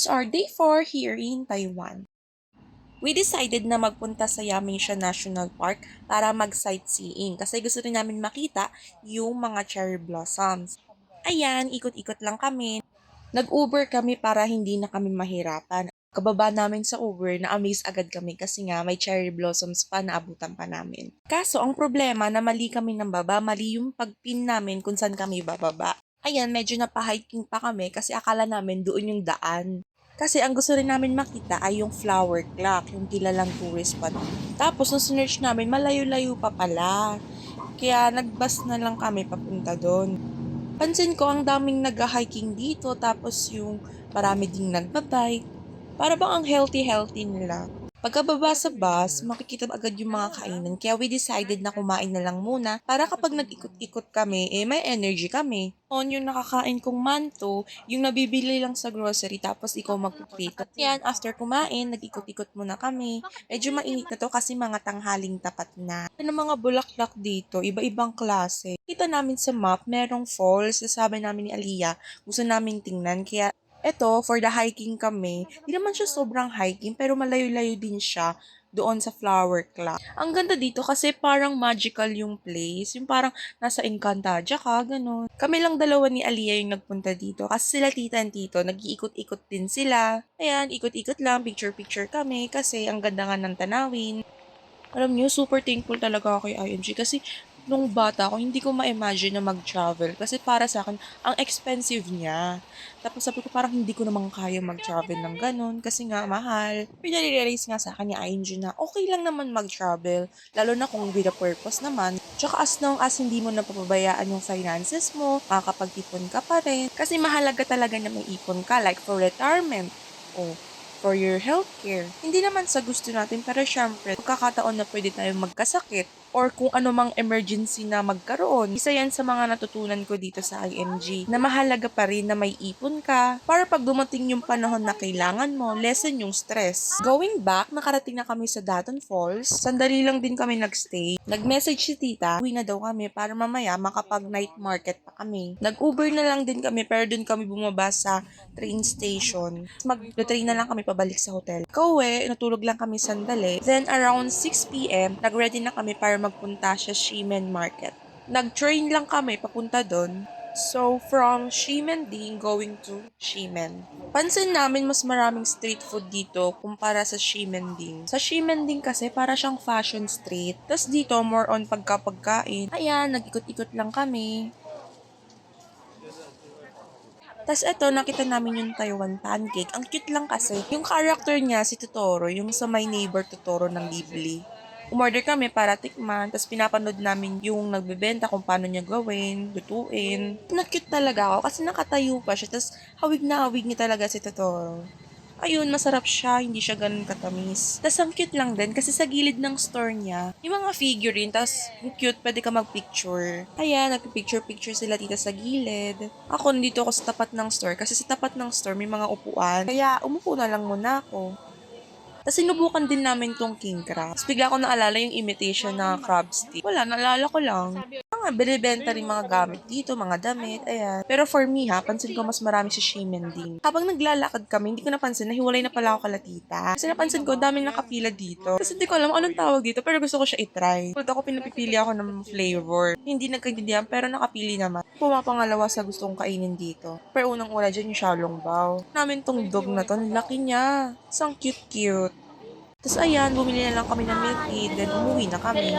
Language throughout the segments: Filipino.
It's our day 4 here in Taiwan. We decided na magpunta sa Yangmingshan National Park para mag-sightseeing kasi gusto rin namin makita yung mga cherry blossoms. Ayan, ikot-ikot lang kami. Nag-Uber kami para hindi na kami mahirapan. Kababa namin sa Uber, na-amaze agad kami kasi nga may cherry blossoms pa na abutan pa namin. Kaso ang problema na mali kami ng baba, mali yung pagpin namin kung saan kami bababa. Ayan, medyo napahiking pa kami kasi akala namin doon yung daan. Kasi ang gusto rin namin makita ay yung flower clock, yung kilalang tourist spot. Tapos nung sinearch namin, malayo-layo pa pala. Kaya nag-bus na lang kami papunta doon. Pansin ko ang daming nag-hiking dito tapos yung marami ding nagbabike. Para bang ang healthy-healthy nila. Pagkababa sa bus, makikita agad yung mga kainan kaya we decided na kumain na lang muna para kapag nag-ikot-ikot kami, may energy kami. Yung nakakain kong manto, yung nabibili lang sa grocery tapos ikaw magpiprito. Yan, after kumain, nag-ikot-ikot muna kami. Medyo mainit na to kasi mga tanghaling tapat na. Ano mga bulaklak dito, iba-ibang klase. Kita namin sa map, merong falls, sabi namin ni Aliyah, gusto namin tingnan kaya eto, for the hiking kami, di naman siya sobrang hiking, pero malayo-layo din siya doon sa flower clock. Ang ganda dito kasi parang magical yung place. Yung parang nasa Encantadia ka, ganun. Kami lang dalawa ni Aliyah yung nagpunta dito kasi sila tita and tito, nag-iikot-ikot din sila. Ayan, ikot-ikot lang, picture-picture kami kasi ang ganda nga ng tanawin. Alam niyo, super thankful talaga ako kay IMG kasi nung bata ako, hindi ko ma-imagine na mag-travel kasi para sa akin, ang expensive niya. Tapos sabi ko parang hindi ko namang kaya mag-travel ng ganun kasi nga mahal. Pinali-realize nga sa akin ni IMG na okay lang naman mag-travel, lalo na kung with a purpose naman. Tsaka as long as hindi mo napapabayaan yung finances mo, makakapag-ipon ka pa rin. Kasi mahalaga talaga na may ipon ka, like for retirement. O, for your healthcare. Hindi naman sa gusto natin, pero syempre, magkakataon na pwede tayong magkasakit or kung ano mang emergency na magkaroon. Isa yan sa mga natutunan ko dito sa IMG na mahalaga pa rin na may ipon ka para pag dumating yung panahon na kailangan mo, lessen yung stress. Going back, nakarating na kami sa Daton Falls. Sandali lang din kami nagstay. Nag-message si tita, uwi na daw kami para mamaya makapag night market pa kami. Nag-Uber na lang din kami pero dun kami bumaba sa train station. Mag-train na lang kami pabalik sa hotel. Kauwi, natulog lang kami sandali. Then around 6 p.m., nag-ready na kami para magpunta sa Ximen Market. Nag-train lang kami papunta doon. So, from Ximending going to Ximen. Pansin namin mas maraming street food dito kumpara sa Ximending. Sa Ximending kasi para siyang fashion street. Tapos dito, more on pagkapagkain. Ayan, nag-ikot-ikot lang kami. Tapos eto, nakita namin yung Taiwan pancake. Ang cute lang kasi. Yung character niya, si Totoro, yung sa My Neighbor Totoro ng Ghibli. Umorder kami para tikman, tapos pinapanood namin yung nagbebenta kung paano niya gawin, lutuin. Na-cute talaga ako kasi nakatayo pa siya, tapos hawig na hawig niya talaga si Totoro. Ayun, masarap siya, hindi siya ganun katamis. Tapos ang cute lang din kasi sa gilid ng store niya, yung mga figurine, tapos yung cute, pwede ka mag-picture. Ayan, nag-picture-picture sila dito sa gilid. Ako, nandito ako sa tapat ng store kasi sa tapat ng store may mga upuan. Kaya umupo na lang muna ako. Tapos sinubukan din namin tong king crab. Tapos bigla ko naalala yung imitation na crab stick. Wala, naalala ko lang. Mga binibenta rin mga gamit dito, mga damit, ayan. Pero for me pansin ko mas marami si Shemen din. Habang naglalakad kami, hindi ko napansin na hiwalay na pala ako kala tita. Kasi napansin ko, daming nakapila dito. Kasi hindi ko alam anong tawag dito, pero gusto ko siya itry. Punta ako, pinapipili ako ng flavor. Hindi nagkaintindihan, pero nakapili naman. Pumapangalawa sa gusto kong kainin dito. Pero unang-una dyan yung xiaolongbao. Namin tong dog na to, laki niya. Isang cute-cute. Tapos ayan, bumili na lang kami ng milk tea, then umuwi na kami.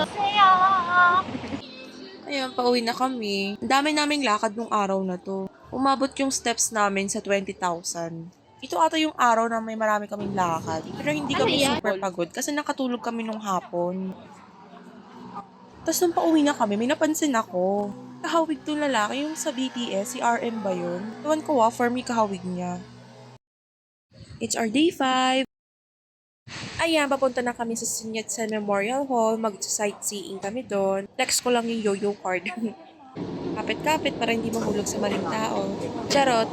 Ayan, pauwi na kami. Ang dami naming lakad nung araw na to. Umabot yung steps namin sa 20,000. Ito ata yung araw na may marami kaming lakad. Pero hindi kami super pagod kasi nakatulog kami nung hapon. Tapos nung pauwi na kami, may napansin ako. Kahawig tong lalaki, yung sa BTS, si RM ba yun? Ewan ko for me kahawig niya. It's our day 5. Ayan, papunta na kami sa Sun Yat-sen Memorial Hall. Mag-sightseeing kami doon. Flex ko lang yung yo-yo card. Kapit-kapit para hindi mahulog sa maling tao. Charot.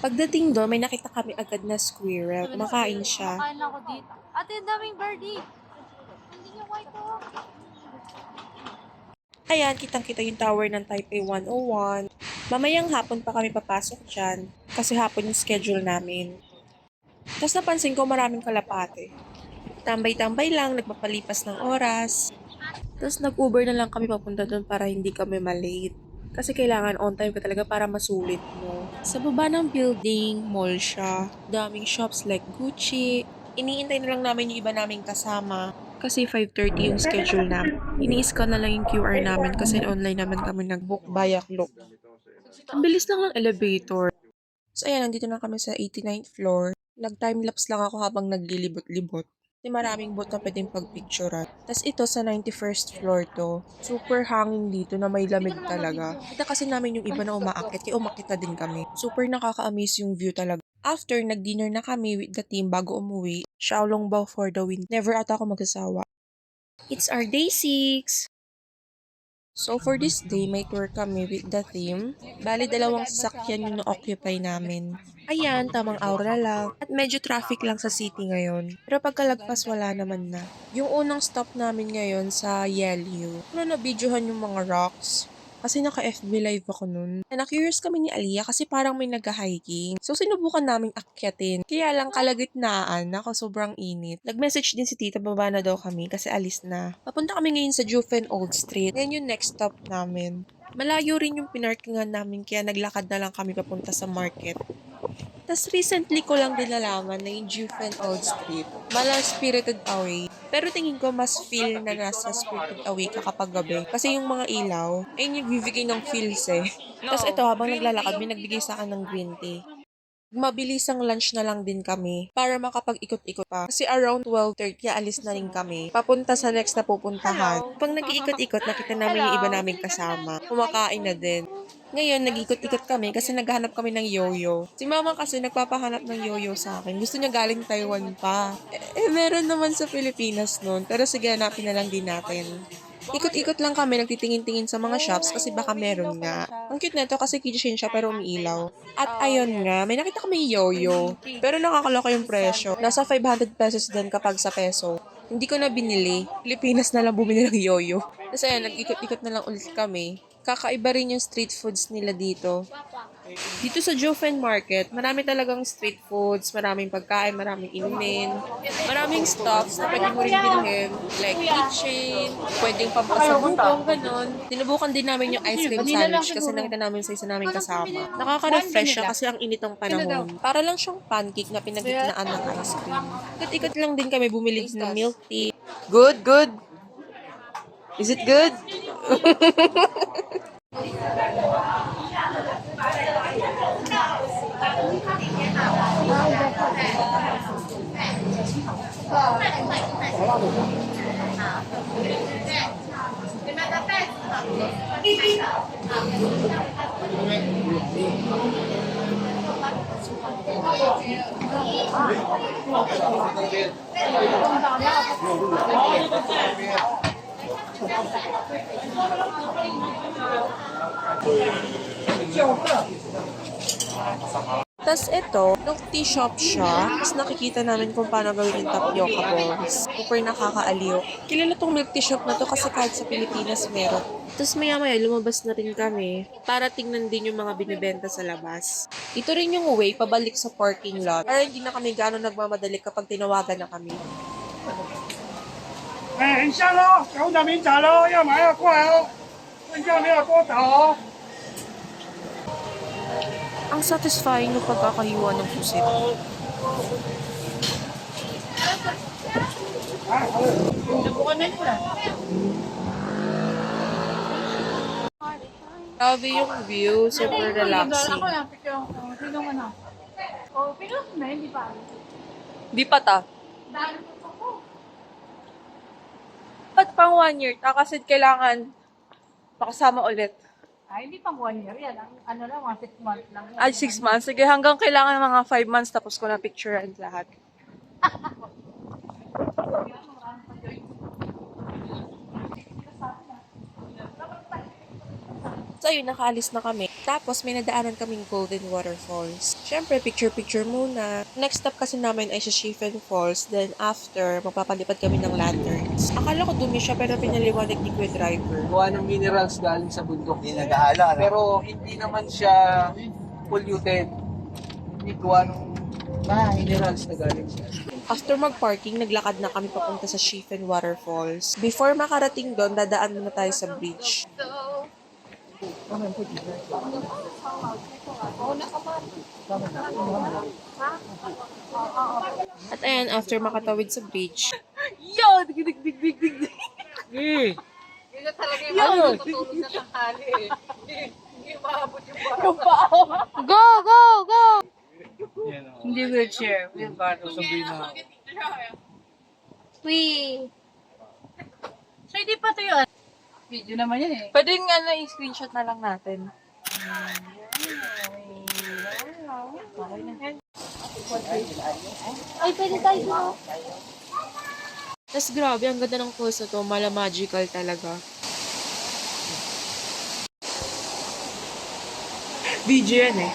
Pagdating doon, may nakita kami agad na squirrel. Kumakain siya. Kain ako dito. Ate, daming birdie. Hindi niyo white to. Ayan, kitang-kita yung tower ng Taipei 101. Mamayang hapon pa kami papasok dyan kasi hapon yung schedule namin. Tapos napansin ko maraming kalapate. Tambay-tambay lang, nagpapalipas ng oras. Tapos nag-Uber na lang kami papunta doon para hindi kami malate. Kasi kailangan on time ka talaga para masulit mo. Sa baba ng building, mall siya. Daming shops like Gucci. Iniintay na lang namin yung iba naming kasama. Kasi 5:30 yung schedule namin. Ini-scan na lang yung QR namin kasi online naman kami nag-book via Klook. Ang bilis lang ng elevator. So ayan, nandito na kami sa 89th floor. Nag-timelapse lang ako habang naglilibot-libot. Kasi maraming bot na pwedeng pagpicturean. Tapos ito sa 91st floor to. Super hangin dito na may lamig talaga. Kita kasi namin yung iba na umaakit, kaya umakit na din kami. Super nakaka-amaze yung view talaga. After, nag-dinner na kami with the team bago umuwi. Xiaolongbao for the win. Never ata ako magsasawa. It's our day 6! So for this day, may tour kami with the theme. Bali, dalawang sasakyan yung na-occupy namin. Ayan, tamang aura lang. At medyo traffic lang sa city ngayon. Pero pagkalagpas, wala naman na. Yung unang stop namin ngayon sa Yelyu. Na-videohan yung mga rocks. Kasi naka-FB live ako nun. Na-curious kami ni Aliyah kasi parang may nag-hiking. So sinubukan naming akyatin. Kaya lang kalagitnaan, nako sobrang init. Nag-message din si tita, baba na daw kami kasi alis na. Papunta kami ngayon sa Jufen Old Street. Yan yung next stop namin. Malayo rin yung pinarkingan namin kaya naglakad na lang kami papunta sa market. Tas recently ko lang din nalaman na yung Jufen Old Street, mala Spirited Away. Pero tingin ko mas feel na nasa Spirited Away ka kapag gabi. Kasi yung mga ilaw, ayun yung bibigay ng feels eh. Tapos ito, habang naglalakad, may nagbigay sa akin ng green tea. Mabilisang lunch na lang din kami para makapag-ikot-ikot pa. Kasi around 12:30, alis na rin kami. Papunta sa next na pupuntahan. Pag nag-iikot-ikot, nakita namin yung iba naming kasama. Kumakain na din. Ngayon, nag-ikot-ikot kami kasi naghahanap kami ng yoyo. Si mama kasi nagpapahanap ng yoyo sa akin. Gusto niya galing Taiwan pa. Meron naman sa Pilipinas noon. Pero sige, hanapin na lang din natin. Ikot-ikot lang kami, nagtitingin-tingin sa mga shops kasi baka meron nga. Ang cute nito kasi keychain siya pero umiilaw. At ayun nga, may nakita kami yoyo. Pero nakakaloka yung presyo. Nasa 500 pesos din kapag sa peso. Hindi ko na binili. Pilipinas na lang bumili ng yoyo. Tapos ayun, nag-ikot-ikot na lang ulit kami. Kakaiba rin yung street foods nila dito. Dito sa Jofen Market, marami talagang street foods, maraming pagkain, maraming inumin, maraming stuffs na pwede mo rin bilhin, like keychain, pwedeng pampasalubong, ganun. Tinubukan din namin yung ice cream sandwich kasi nakita namin sa isa namin kasama. Nakaka-refresh siya kasi ang init ng panahon. Para lang siyang pancake na pinagitnaan ng ice cream. Ikot-ikot lang din kami bumili ng milk tea. Good, good. Is it good? Tapos ito, nung tea shop siya, tapos nakikita namin kung paano gawin yung tapioca balls. Super nakakaaliw. Kilala tong milk tea shop na to kasi kahit sa Pilipinas meron. Tapos maya-maya lumabas na rin kami para tingnan din yung mga binibenta sa labas. Ito rin yung way pabalik sa parking lot. Para hindi na kami gano'ng nagmamadali kapag tinawagan na kami. 哎，很香哦，小小明仔喽，要买要快哦，剩下没有多少哦。 Ang satisfying ng pagkakahiwa ng pusit. Grabe yung view, super relaxing. Di pa ta. Ba't pang 1 year ta? Kasi kailangan makasama ulit. Ay, hindi pang 1 year yan. Ano lang, mga 6 months lang. Yan. Ay, 6 months. Sige, hanggang kailangan mga 5 months tapos ko na picturean lahat. Sa So ayun, nakaalis na kami. Tapos may nadaanan kaming Golden Waterfalls. Syempre, picture-picture muna. Next stop kasi namin ay sa Chifen Falls. Then after, magpapalipad kami ng lanterns. Akala ko dumi siya pero pinaliwanag ni Kuya Driver. Gawa ng minerals galing sa bundok. Hindi nag-ahala, no? Pero hindi naman siya polluted. Hindi gawa ng minerals na galing siya. After mag-parking, naglakad na kami papunta sa Chifen Waterfalls. Before makarating doon, dadaan muna tayo sa bridge. At ayan, after makatawid sa bridge, Yo! Dig! Yun na talaga yung mga natutulog na tanghali eh. Hindi maabot yung pao. Go! Go! Go! Hindi wheelchair, wheelbarrow. Uy! So, hindi pa ito yun. Video naman yan eh. pwedeng i-screenshot na lang natin. Ay, pwede tayo na. Tapos grabe, ang ganda ng falls na to. Mala magical talaga. Video yan eh.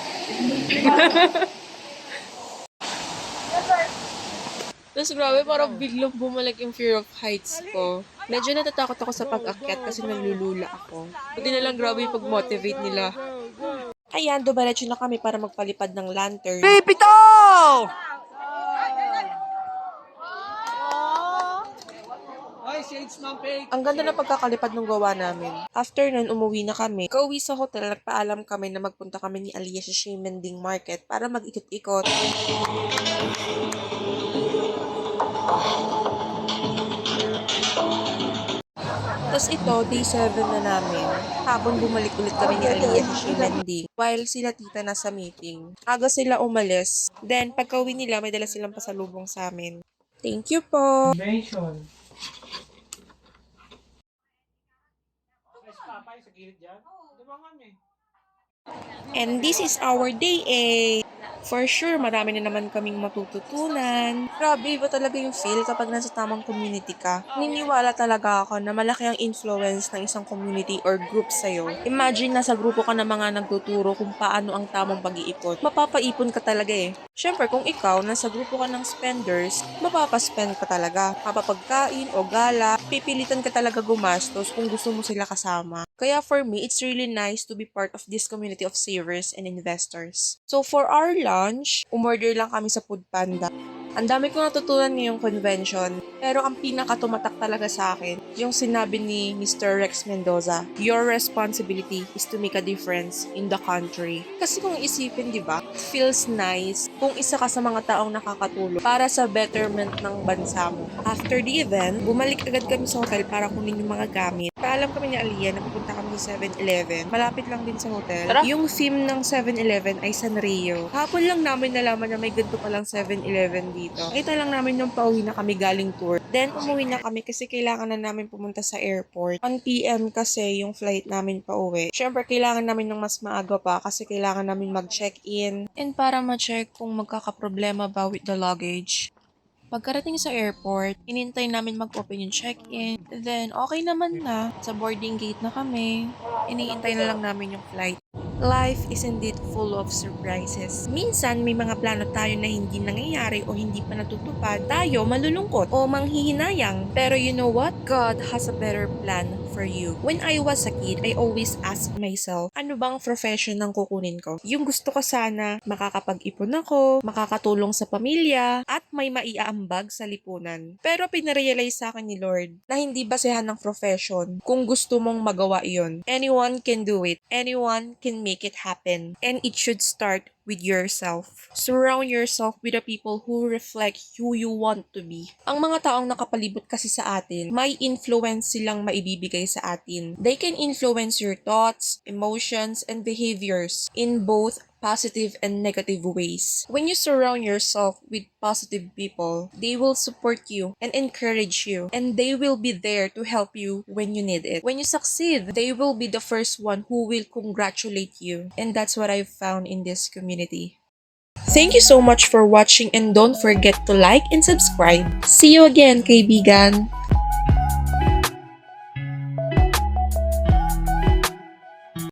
Tapos grabe, parang biglang bumalik yung fear of heights ko. Medyo natatakot ako sa pag-akyat kasi nalulula ako. Buti na lang grabe yung pag-motivate nila. Ayan, dumiretso na kami para magpalipad ng lantern. Pipito! Ay, shades ma'am, fake! Ang ganda ng pagkakalipad ng gawa namin. After nun, umuwi na kami. Kauwi sa hotel, nagpaalam kami na magpunta kami ni Aliyah sa Ximending Market para mag-ikot-ikot. Tapos ito, day 7 na namin. Hapon bumalik ulit kami ni Aliyah sa Ximending while sila tita nasa meeting. Aga sila umalis. Then, pagka-uwi nila, may dala silang pasalubong sa amin. Thank you po! Mention. Papay sa gilid dyan? Di ba kami? And this is our day 8. For sure, marami na naman kaming matututunan. Grabe, iba talaga yung feel kapag nasa tamang community ka. Niniwala talaga ako na malaki ang influence ng isang community or group sa'yo. Imagine, nasa grupo ka ng mga nagtuturo kung paano ang tamang pag-iipon. Mapapaipon ka talaga eh. Siyempre, kung ikaw, nasa grupo ka ng spenders, mapapaspend ka talaga. Kapapagkain o gala, pipilitan ka talaga gumastos kung gusto mo sila kasama. Kaya for me, it's really nice to be part of this community of savers and investors. So for our lunch, umorder lang kami sa Foodpanda. Ang dami ko natutunan ngayong convention, pero ang pinakatumatak talaga sa akin, yung sinabi ni Mr. Rex Mendoza, your responsibility is to make a difference in the country. Kasi kung isipin, di ba, it feels nice kung isa ka sa mga taong nakakatulong para sa betterment ng bansa mo. After the event, bumalik agad kami sa hotel para kunin yung mga gamit. Paalam kami ni Aliyah na pupunta kami sa 7-Eleven. Malapit lang din sa hotel. Yung theme ng 7-Eleven ay Sanrio. Hapon lang namin nalaman na may ganito palang 7-Eleven dito. Kita lang namin nung pauwi na kami galing tour. Then, umuwi na kami kasi kailangan na namin pumunta sa airport. 1 PM kasi yung flight namin pauwi. Siyempre, kailangan namin ng mas maaga pa kasi kailangan namin mag-check-in. And para ma-check kung magkakaproblema ba with the luggage. Pagkarating sa airport, inintay namin mag-open yung check-in. Then, okay naman na. Sa boarding gate na kami. Iniintay na lang namin yung flight. Life is indeed full of surprises. Minsan, may mga plano tayo na hindi nangyayari o hindi pa natutupad. Tayo malulungkot o manghihinayang. Pero you know what? God has a better plan for you. When I was a kid, I always asked myself, ano bang profession ang kukunin ko? Yung gusto ko sana, makakapag-ipon ako, makakatulong sa pamilya, at may maiaambag sa lipunan. Pero pinarealize sa akin ni Lord na hindi basehan ng profession kung gusto mong magawa iyon. Anyone can do it. Anyone can make it happen. And it should start with yourself. Surround yourself with the people who reflect who you want to be. Ang mga taong nakapalibot kasi sa atin, may influence silang maibibigay sa atin. They can influence your thoughts, emotions, and behaviors in both positive and negative ways. When you surround yourself with positive people, they will support you and encourage you, and they will be there to help you when you need it. When you succeed, they will be the first one who will congratulate you. And that's what I've found in this community. Thank you so much for watching, and don't forget to like and subscribe. See you again, kaibigan!